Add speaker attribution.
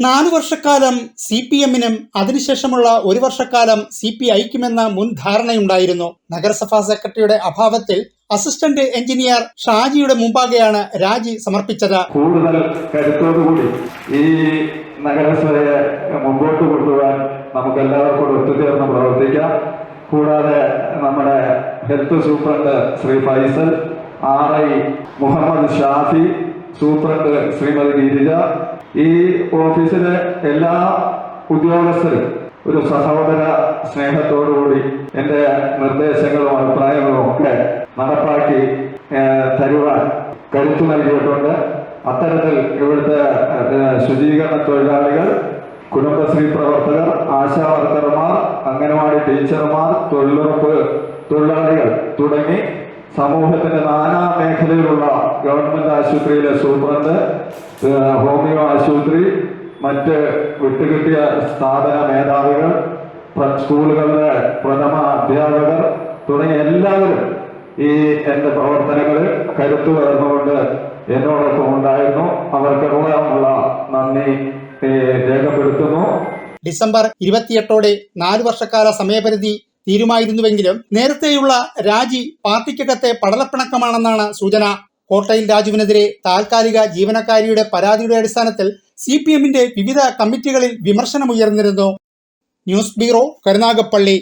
Speaker 1: 4 വർഷക്കാലം CPM-നും അതിനുശേഷമുള്ള 1 വർഷക്കാലം CPI-ക്കുമെന്ന മുൻ ധാരണയുണ്ടായിരുന്നു. നഗരസഭാ സെക്രട്ടറിയുടെ അഭാവത്തിൽ അസിസ്റ്റന്റ് എഞ്ചിനീയർ ഷാജിയുടെ മുമ്പാകെയാണ് രാജി സമർപ്പിച്ചത്.
Speaker 2: കൂടുതൽ കരുത്തോടുകൂടി ഈ നഗരസഭയെ മുമ്പോട്ട് കൊണ്ടുപോകാൻ നമുക്ക് എല്ലാവർക്കും ഒത്തുചേർന്ന് പ്രവർത്തിക്കാം. കൂടാതെ നമ്മുടെ health superintendent Shri Faisal, RI Muhammad Shafi, superintendent Shrimati Girija, ഈ ഓഫീസിലെ എല്ലാ ഉദ്യോഗസ്ഥരും ഒരു സഹോദര സ്നേഹത്തോടുകൂടി എൻ്റെ നിർദ്ദേശങ്ങളും അഭിപ്രായങ്ങളും ഒക്കെ നടപ്പാക്കി തരുവാൻ കരുത്തു നൽകിയിട്ടുണ്ട്. അത്തരത്തിൽ ഇവിടുത്തെ ശുചീകരണ തൊഴിലാളികൾ, കുടുംബശ്രീ പ്രവർത്തകർ, ആശാ വർക്കർമാർ, അംഗനവാടി ടീച്ചർമാർ, തൊഴിലുറപ്പ് തൊഴിലാളികൾ തുടങ്ങി സമൂഹത്തിന്റെ നാനാ മേഖലയിലുള്ള ഗവൺമെന്റ് ആശുപത്രിയിലെ സൂപ്രണ്ട്, ഹോമിയോ ആശുപത്രി, മറ്റ് വിട്ടുകിട്ടിയ സ്ഥാപന മേധാവികൾ, സ്കൂളുകളിലെ പ്രഥമ അധ്യാപകർ തുടങ്ങിയ എല്ലാവരും ഈ എൻ്റെ പ്രവർത്തനങ്ങളിൽ കരുത്തു പകർന്നുകൊണ്ട് എന്നോടൊപ്പം ഉണ്ടായിരുന്നു. അവർക്കെല്ലാമുള്ള നന്ദി രേഖപ്പെടുത്തുന്നു.
Speaker 1: ഡിസംബർ 28 4 വർഷക്കാല സമയപരിധി തീരുമായിരുന്നുവെങ്കിലും നേരത്തെയുള്ള രാജി പാർട്ടിക്കകത്തെ പടലപ്പിണക്കമാണെന്നാണ് സൂചന. കോട്ടയിൽ രാജുവിനെതിരെ താൽക്കാലിക ജീവനക്കാരിയുടെ പരാതിയുടെ അടിസ്ഥാനത്തിൽ CPM-ന്റെ വിവിധ കമ്മിറ്റികളിൽ വിമർശനമുയർന്നിരുന്നു. News bureau, Karunagappally.